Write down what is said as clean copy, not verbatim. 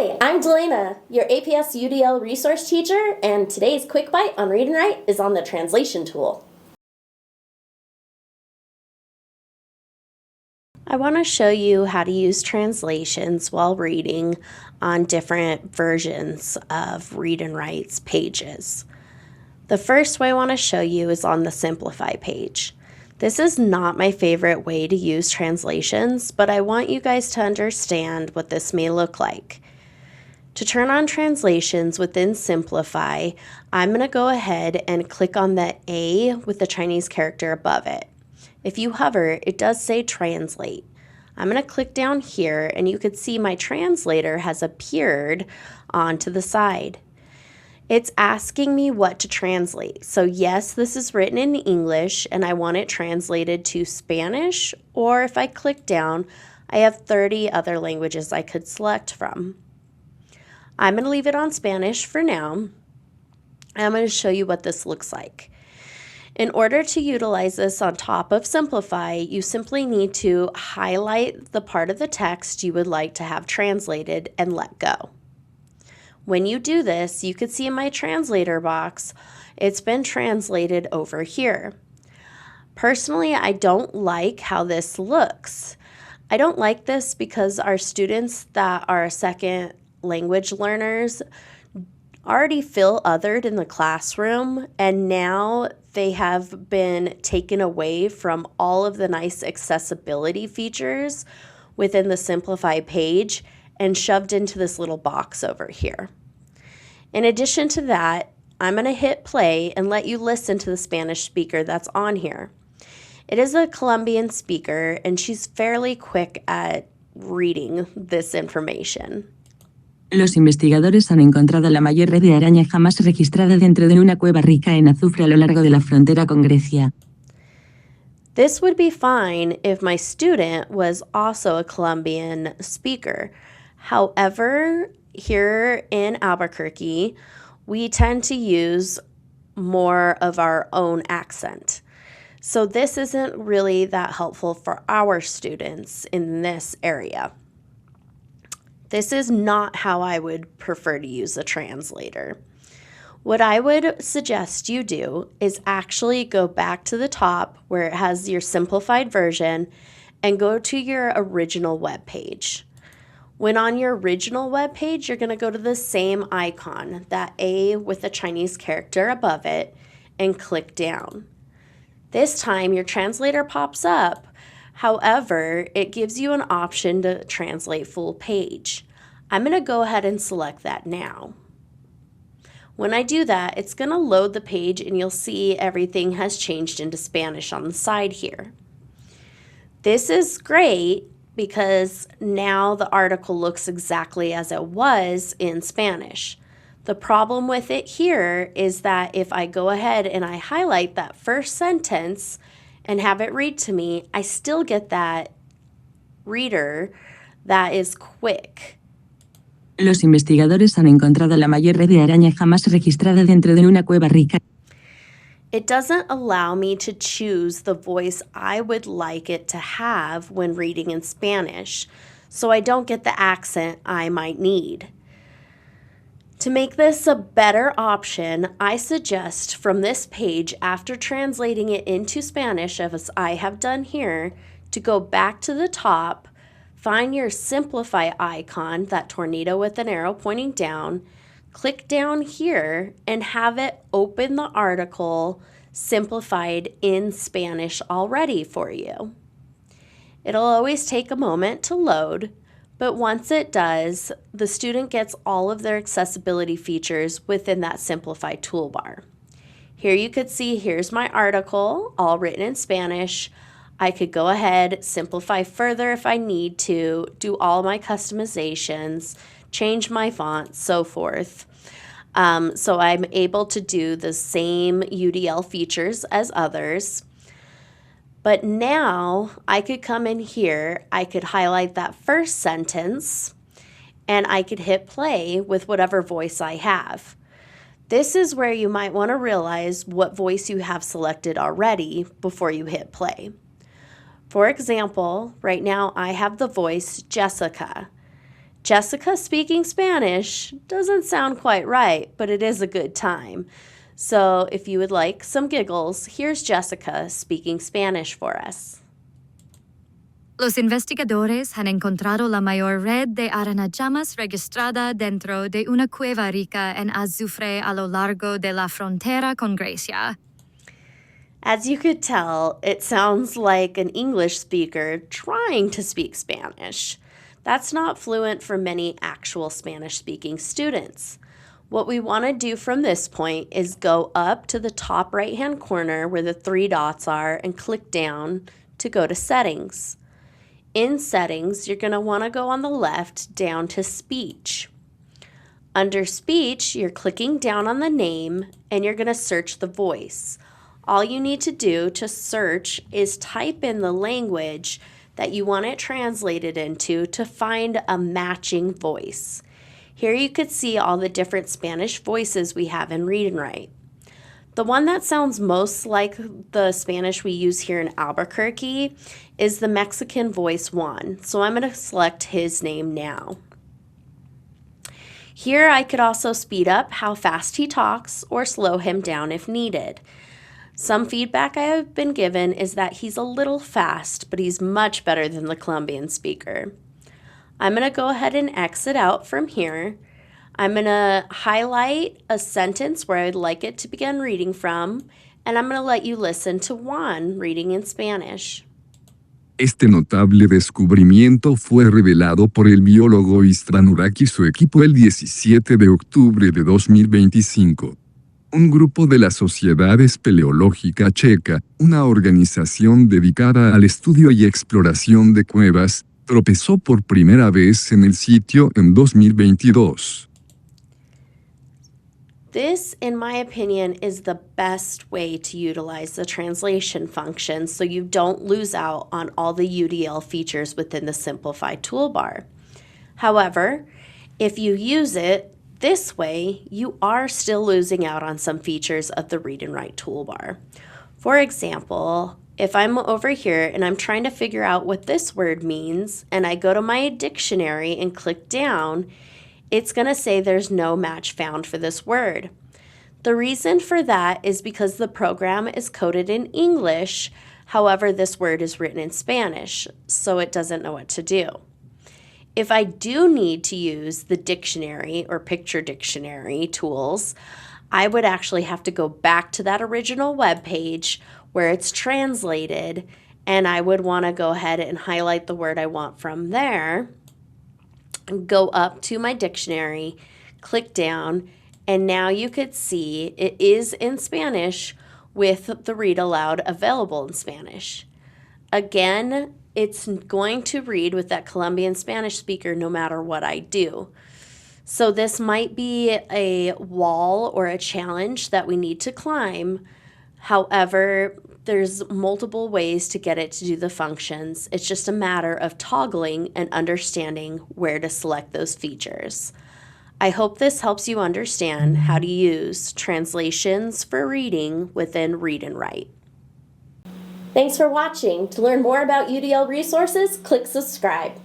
Hi, I'm Delana, your APS UDL resource teacher, and today's quick bite on Read and Write is on the translation tool. I want to show you how to use translations while reading on different versions of Read and Write's pages. The first way I want to show you is on the Simplify page. This is not my favorite way to use translations, but I want you guys to understand what this may look like. To turn on translations within Simplify, I'm going to go ahead and click on the A with the Chinese character above it. If you hover, it does say Translate. I'm going to click down here and you can see my translator has appeared onto the side. It's asking me what to translate. So yes, this is written in English and I want it translated to Spanish, or if I click down, I have 30 other languages I could select from. I'm going to leave it on Spanish for now. I'm going to show you what this looks like. In order to utilize this on top of Simplify, you simply need to highlight the part of the text you would like to have translated and let go. When you do this, you can see in my translator box, it's been translated over here. Personally, I don't like how this looks. I don't like this because our students that are second language learners already feel othered in the classroom, and now they have been taken away from all of the nice accessibility features within the Simplify page and shoved into this little box over here. In addition to that, I'm going to hit play and let you listen to the Spanish speaker that's on here. It is a Colombian speaker, and she's fairly quick at reading this information. Los investigadores han encontrado la mayor red de araña jamás registrada dentro de una cueva rica en azufre a lo largo de la frontera con Grecia. This would be fine if my student was also a Colombian speaker. However, here in Albuquerque, we tend to use more of our own accent. So this isn't really that helpful for our students in this area. This is not how I would prefer to use a translator. What I would suggest you do is actually go back to the top where it has your simplified version and go to your original web page. When on your original web page, you're going to go to the same icon, that A with the Chinese character above it, and click down. This time your translator pops up. However, it gives you an option to translate full page. I'm going to go ahead and select that now. When I do that, it's going to load the page and you'll see everything has changed into Spanish on the side here. This is great because now the article looks exactly as it was in Spanish. The problem with it here is that if I go ahead and I highlight that first sentence and have it read to me, I still get that reader that is quick. Los investigadores han encontrado la mayor red de araña jamás registrada dentro de una cueva rica. It doesn't allow me to choose the voice I would like it to have when reading in Spanish, so I don't get the accent I might need. To make this a better option, I suggest from this page, after translating it into Spanish, as I have done here, to go back to the top, find your Simplify icon, that tornado with an arrow pointing down, click down here, and have it open the article simplified in Spanish already for you. It'll always take a moment to load, but once it does, the student gets all of their accessibility features within that Simplify toolbar. Here you could see, here's my article, all written in Spanish. I could go ahead, simplify further if I need to, do all my customizations, change my font, so forth. So I'm able to do the same UDL features as others. But now I could come in here, I could highlight that first sentence, and I could hit play with whatever voice I have. This is where you might want to realize what voice you have selected already before you hit play. For example, right now I have the voice Jessica. Jessica speaking Spanish doesn't sound quite right, but it is a good time. So if you would like some giggles, here's Jessica speaking Spanish for us. Los investigadores han encontrado la mayor red de arañamas registrada dentro de una cueva rica en azufre a lo largo de la frontera con Grecia. As you could tell, it sounds like an English speaker trying to speak Spanish. That's not fluent for many actual Spanish-speaking students. What we want to do from this point is go up to the top right-hand corner where the three dots are and click down to go to Settings. In Settings, you're going to want to go on the left down to Speech. Under Speech, you're clicking down on the name and you're going to search the voice. All you need to do to search is type in the language that you want it translated into to find a matching voice. Here you could see all the different Spanish voices we have in Read and Write. The one that sounds most like the Spanish we use here in Albuquerque is the Mexican voice Juan, so I'm going to select his name now. Here I could also speed up how fast he talks or slow him down if needed. Some feedback I have been given is that he's a little fast, but he's much better than the Colombian speaker. I'm going to go ahead and exit out from here. I'm going to highlight a sentence where I'd like it to begin reading from, and I'm going to let you listen to Juan reading in Spanish. Este notable descubrimiento fue revelado por el biólogo Istvanurak y su equipo el 17 de octubre de 2025. Un grupo de la Sociedad Espeleológica Checa, una organización dedicada al estudio y exploración de cuevas, tropezó por primera vez en el sitio en 2022. This, in my opinion, is the best way to utilize the translation function so you don't lose out on all the UDL features within the simplified toolbar. However, if you use it this way, you are still losing out on some features of the Read and Write toolbar. For example, if I'm over here and I'm trying to figure out what this word means, and I go to my dictionary and click down, it's going to say there's no match found for this word. The reason for that is because the program is coded in English, however, this word is written in Spanish, so it doesn't know what to do. If I do need to use the dictionary or picture dictionary tools, I would actually have to go back to that original web page where it's translated, and I would want to go ahead and highlight the word I want from there, go up to my dictionary, click down, and now you could see it is in Spanish with the read aloud available in Spanish. Again, it's going to read with that Colombian Spanish speaker no matter what I do. So this might be a wall or a challenge that we need to climb. However, there's multiple ways to get it to do the functions. It's just a matter of toggling and understanding where to select those features. I hope this helps you understand how to use translations for reading within Read and Write. Thanks for watching. To learn more about UDL resources, click subscribe.